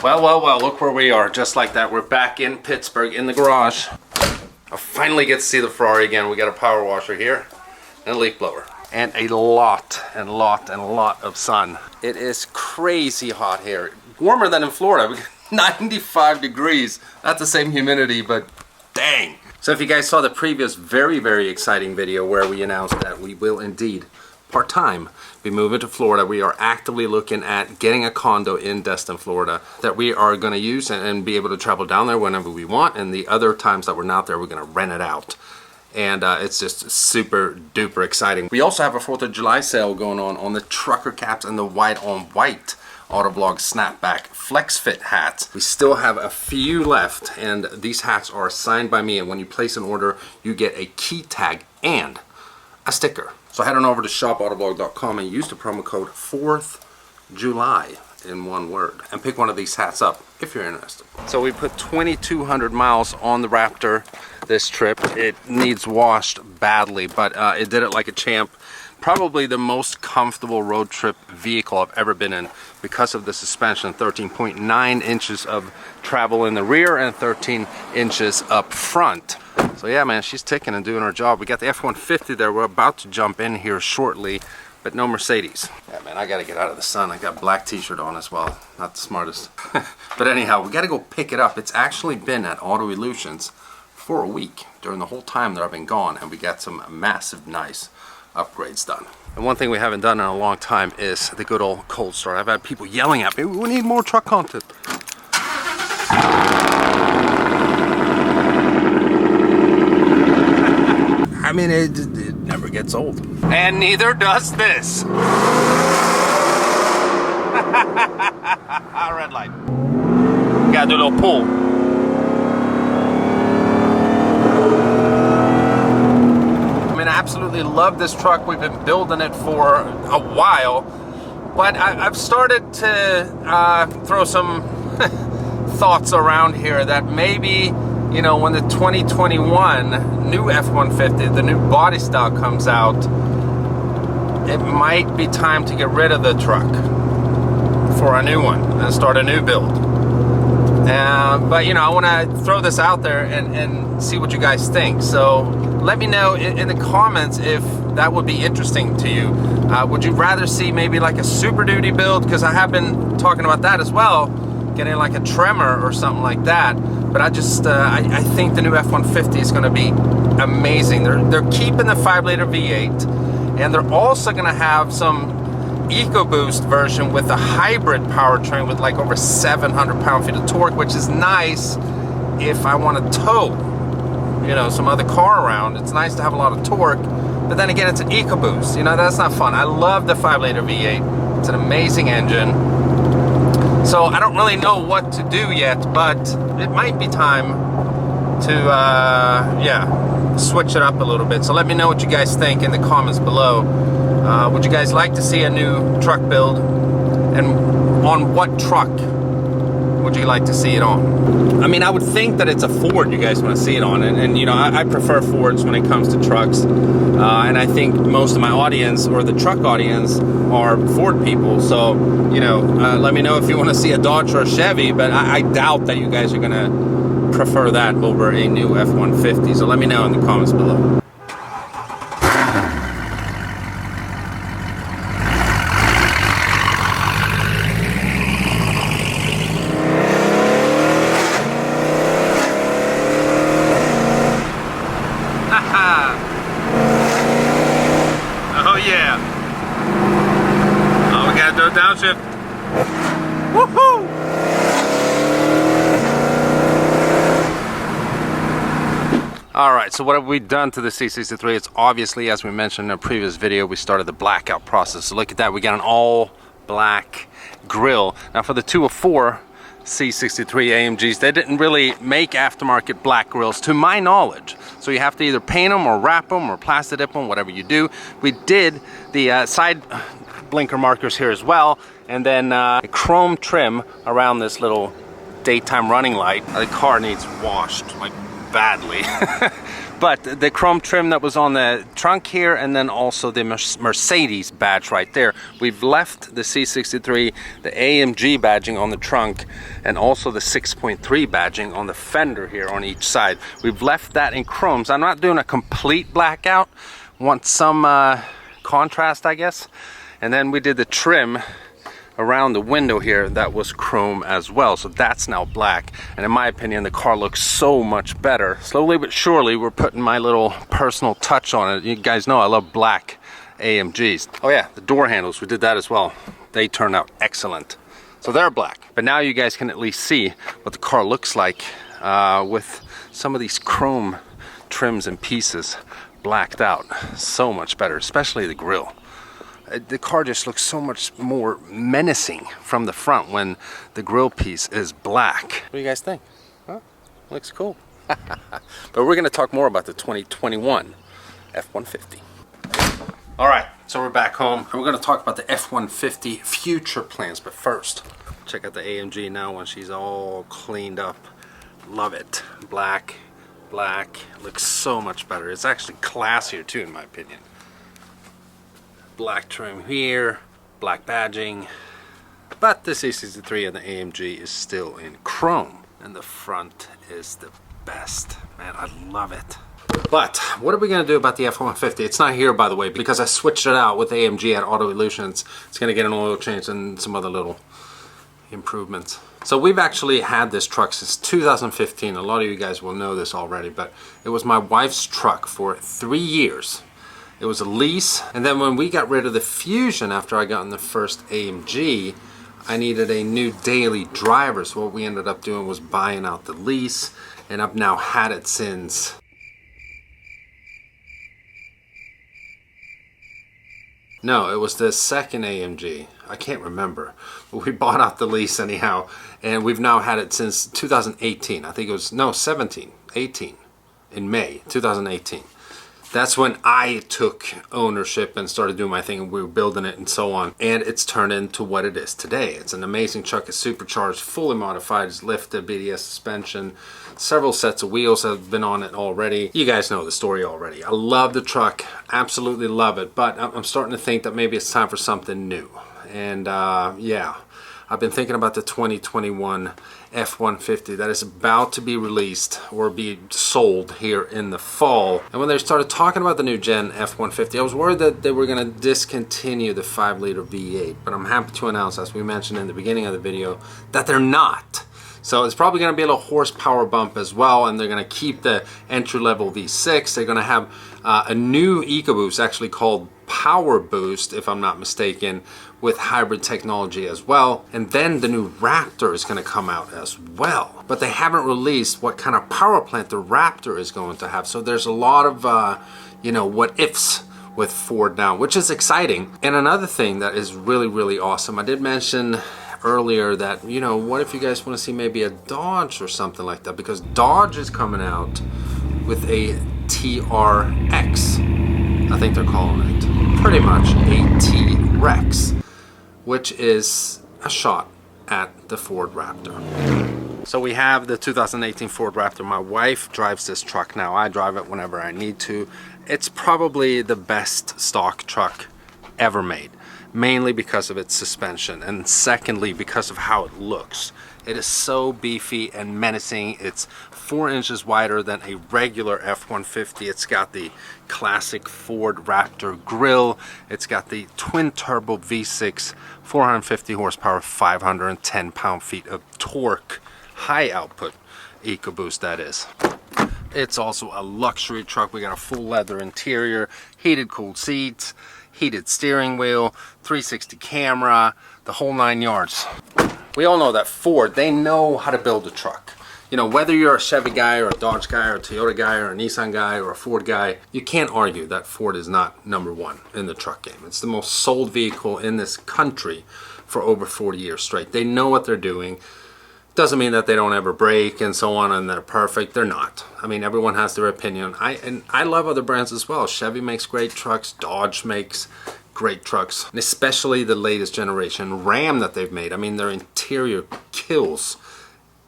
Well, look where we are. Just like that, we're back in Pittsburgh in the garage. I finally get to see the Ferrari again. We got a power washer here and a leaf blower. And a lot of sun. It is crazy hot here. Warmer than in Florida. We got 95 degrees. Not the same humidity, but dang. So if you guys saw the previous very exciting video where we announced that we will indeed part-time be moving to Florida, we are actively looking at getting a condo in Destin, Florida that we are going to use and be able to travel down there whenever we want, and the other times that we're not there, we're going to rent it out. And it's just super duper exciting. We also have a 4th of July sale going on the trucker caps and the white on white AutoVlog snapback flex fit hats. We still have a few left, and these hats are signed by me, and when you place an order you get a key tag and a sticker. So head on over to shop.autovlog.com and use the promo code 4th July in one word and pick one of these hats up if you're interested. So we put 2,200 miles on the Raptor this trip. It needs washed badly, but it did it like a champ. Probably the most comfortable road trip vehicle I've ever been in because of the suspension. 13.9 inches of travel in the rear and 13 inches up front. So yeah, man, she's ticking and doing her job. We got the F-150 there. We're about to jump in here shortly, but no Mercedes. Yeah, man, I gotta get out of the sun. I got a black t-shirt on as well. Not the smartest. But anyhow, we gotta go pick it up. It's actually been at Auto Illusions for a week during the whole time that I've been gone, and we got some massive nice upgrades done. And one thing we haven't done in a long time is the good old cold start. I've had people yelling at me, we need more truck content. I mean, it never gets old. And neither does this. Red light. Gotta do a little pull. I mean, I absolutely love this truck. We've been building it for a while, but I've started to throw some thoughts around here that maybe, you know, when the 2021 new F-150, the new body style comes out, it might be time to get rid of the truck for a new one and start a new build. But you know, I want to throw this out there and see what you guys think. So let me know in the comments if that would be interesting to you. Would you rather see maybe like a Super Duty build? Because I have been talking about that as well, getting like a Tremor or something like that. But I just I think the new F-150 is going to be amazing. They're keeping the 5-liter V8, and they're also going to have some EcoBoost version with a hybrid powertrain with like over 700 pound-feet of torque, which is nice if I want to tow, you know, some other car around. It's nice to have a lot of torque, but then again, it's an EcoBoost. You know, that's not fun. I love the 5-liter V8. It's an amazing engine. So I don't really know what to do yet, but it might be time to, yeah, switch it up a little bit. So let me know what you guys think in the comments below. Would you guys like to see a new truck build? And on what truck would you like to see it on? I mean, I would think that it's a Ford you guys want to see it on. And you know, I prefer Fords when it comes to trucks. And I think most of my audience, or the truck audience, are Ford people. So, you know, let me know if you want to see a Dodge or a Chevy, but I doubt that you guys are going to prefer that over a new F-150. So let me know in the comments below. Oh yeah. Oh, we gotta do a downshift. Woohoo! Alright, so what have we done to the C63? It's obviously, as we mentioned in a previous video, we started the blackout process. So look at that, we got an all black grille. Now for the 204 C63 AMGs, they didn't really make aftermarket black grills to my knowledge. So you have to either paint them or wrap them or plastic dip them, whatever you do. We did the side blinker markers here as well, and then a chrome trim around this little daytime running light. The car needs washed like badly. But the chrome trim that was on the trunk here, and then also the Mercedes badge right there. We've left the C63, the AMG badging on the trunk, and also the 6.3 badging on the fender here on each side. We've left that in chromes. I'm not doing a complete blackout. Want some contrast, I guess. And then we did the trim around the window here that was chrome as well, so that's now black, and in my opinion the car looks so much better. Slowly but surely we're putting my little personal touch on it. You guys know I love black AMGs. Oh yeah, the door handles, we did that as well. They turned out excellent, so they're black. But now you guys can at least see what the car looks like with some of these chrome trims and pieces blacked out. So much better, especially the grille. The car just looks so much more menacing from the front when the grille piece is black. What do you guys think? Huh? Looks cool. But we're going to talk more about the 2021 F-150. Alright, so we're back home and we're going to talk about the F-150 future plans. But first, check out the AMG now when she's all cleaned up. Love it. Black, black. Looks so much better. It's actually classier too, in my opinion. Black trim here, black badging, but the C63 and the AMG is still in chrome, and the front is the best. Man, I love it. But what are we going to do about the F-150? It's not here, by the way, because I switched it out with AMG at Auto Illusions. It's going to get an oil change and some other little improvements. So we've actually had this truck since 2015. A lot of you guys will know this already, but it was my wife's truck for 3 years. It was a lease, and then when we got rid of the Fusion after I got in the first AMG, I needed a new daily driver. So what we ended up doing was buying out the lease, and I've now had it since no, it was the second AMG. I can't remember, but we bought out the lease anyhow, and we've now had it since 2018. I think it was, no, 18 in May 2018. That's when I took ownership and started doing my thing, and we were building it and so on. And it's turned into what it is today. It's an amazing truck. It's supercharged, fully modified. It's lifted, BDS suspension. Several sets of wheels have been on it already. You guys know the story already. I love the truck. Absolutely love it. But I'm starting to think that maybe it's time for something new. And yeah, I've been thinking about the 2021 F-150 that is about to be released or be sold here in the fall. And when they started talking about the new gen F-150, I was worried that they were going to discontinue the 5-liter V8, but I'm happy to announce, as we mentioned in the beginning of the video, that they're not. So it's probably going to be a little horsepower bump as well, and they're going to keep the entry-level V6. They're going to have a new EcoBoost, actually called Power Boost, if I'm not mistaken, with hybrid technology as well. And then the new Raptor is going to come out as well. But they haven't released what kind of power plant the Raptor is going to have. So there's a lot of, you know, what ifs with Ford now, which is exciting. And another thing that is really, really awesome, I did mention earlier that, you know, what if you guys want to see maybe a Dodge or something like that, because Dodge is coming out with a TRX, I think they're calling it, pretty much a T-Rex, which is a shot at the Ford Raptor. So we have the 2018 Ford Raptor. My wife drives this truck now. I drive it whenever I need to. It's probably the best stock truck ever made, mainly because of its suspension, and secondly because of how it looks. It is so beefy and menacing. It's 4 inches wider than a regular F-150. It's got the classic Ford Raptor grille. It's got the twin turbo V6, 450 horsepower, 510 pound-feet of torque, high output EcoBoost that is. It's also a luxury truck. We got a full leather interior, heated cooled seats, heated steering wheel, 360 camera, the whole 9 yards. We all know that Ford, they know how to build a truck. You know, whether you're a Chevy guy or a Dodge guy or a Toyota guy or a Nissan guy or a Ford guy, you can't argue that Ford is not #1 in the truck game. It's the most sold vehicle in this country for over 40 years straight. They know what they're doing. Doesn't mean that they don't ever break and so on and they're perfect. They're not. I mean, everyone has their opinion. I love other brands as well. Chevy makes great trucks. Dodge makes great trucks. And especially the latest generation Ram that they've made. I mean, their interior kills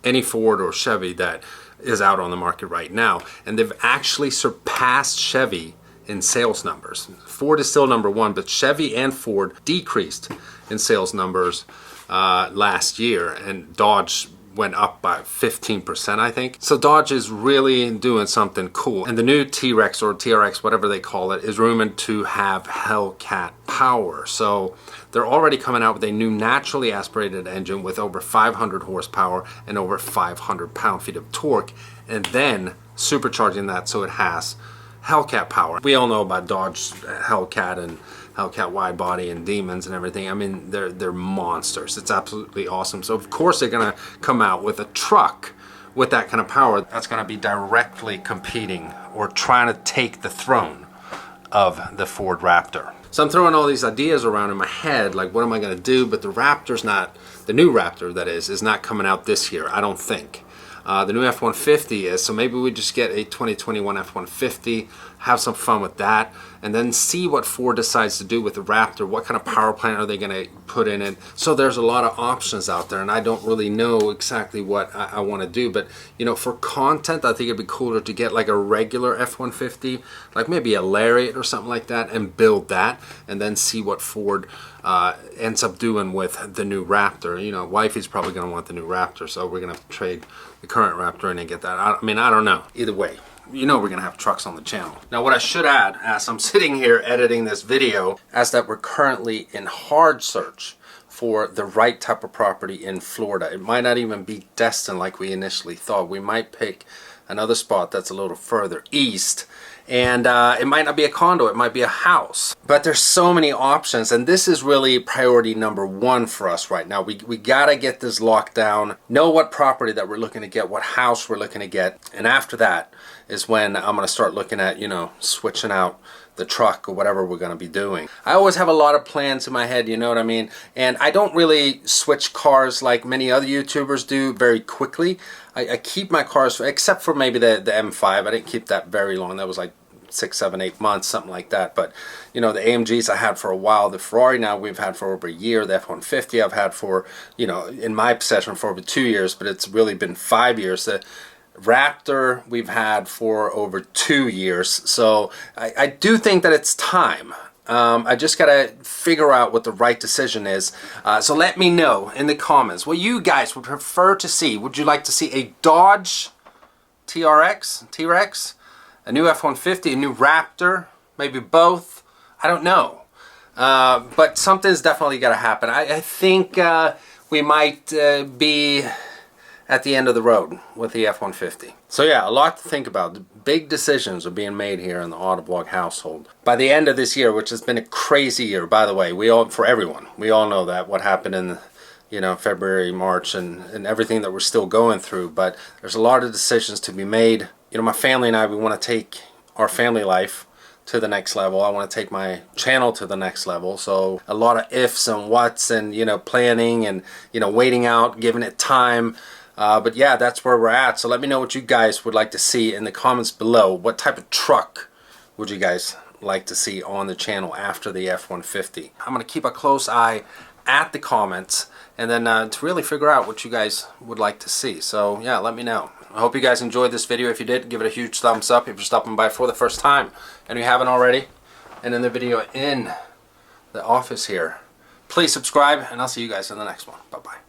any Ford or Chevy that is out on the market right now. And they've actually surpassed Chevy in sales numbers. Ford is still number one, but Chevy and Ford decreased in sales numbers last year, and Dodge went up by 15%, I think. So Dodge is really doing something cool. And the new TRX or TRX, whatever they call it, is rumored to have Hellcat power. So they're already coming out with a new naturally aspirated engine with over 500 horsepower and over 500 pound-feet of torque, and then supercharging that so it has Hellcat power. We all know about Dodge Hellcat and Hellcat wide body and demons and everything. I mean, they're monsters. It's absolutely awesome. So of course they're gonna come out with a truck with that kind of power that's gonna be directly competing or trying to take the throne of the Ford Raptor. So I'm throwing all these ideas around in my head, like what am I gonna do? But the Raptor's not, the new Raptor that is not coming out this year, I don't think. The new F-150 is, so maybe we just get a 2021 F-150, have some fun with that, and then see what Ford decides to do with the Raptor. What kind of power plant are they going to put in it? So there's a lot of options out there, and I don't really know exactly what I want to do. But, you know, for content, I think it'd be cooler to get like a regular F-150, like maybe a Lariat or something like that, and build that, and then see what Ford ends up doing with the new Raptor. You know, wifey's probably going to want the new Raptor, so we're going to trade the current Raptor in and get that. I mean, I don't know. Either way, you know we're going to have trucks on the channel. Now, what I should add, as I'm sitting here editing this video, is that we're currently in hard search for the right type of property in Florida. It might not even be Destin like we initially thought. We might pick another spot that's a little further east, and it might not be a condo, it might be a house. But there's so many options, and this is really priority number one for us right now. We gotta get this locked down, know what property that we're looking to get, what house we're looking to get, and after that is when I'm gonna start looking at, you know, switching out the truck or whatever we're going to be doing. I always have a lot of plans in my head, you know what I mean? And I don't really switch cars like many other YouTubers do very quickly. I keep my cars, except for maybe the M5. I didn't keep that very long. That was like 6, 7, 8 months, something like that. But, you know, the AMGs I had for a while. The Ferrari now we've had for over a year. The F-150 I've had for, you know, in my possession for over 2 years, but it's really been 5 years. The Raptor we've had for over 2 years. So I do think that it's time. I just gotta figure out what the right decision is. So let me know in the comments what you guys would prefer to see. Would you like to see a Dodge TRX, a new F-150, a new Raptor, maybe both? I don't know. But something's definitely gotta happen. I think we might be at the end of the road with the F-150. So yeah, a lot to think about. The big decisions are being made here in the AutoVlog household. By the end of this year, which has been a crazy year, by the way, for everyone, we all know that, what happened in, you know, February, March, and everything that we're still going through. But there's a lot of decisions to be made. You know, my family and I, we want to take our family life to the next level. I want to take my channel to the next level. So a lot of ifs and whats and, you know, planning and, you know, waiting out, giving it time. But yeah, that's where we're at. So let me know what you guys would like to see in the comments below. What type of truck would you guys like to see on the channel after the F-150? I'm going to keep a close eye at the comments and then to really figure out what you guys would like to see. So yeah, let me know. I hope you guys enjoyed this video. If you did, give it a huge thumbs up if you're stopping by for the first time and you haven't already. And in the video in the office here, please subscribe, and I'll see you guys in the next one. Bye-bye.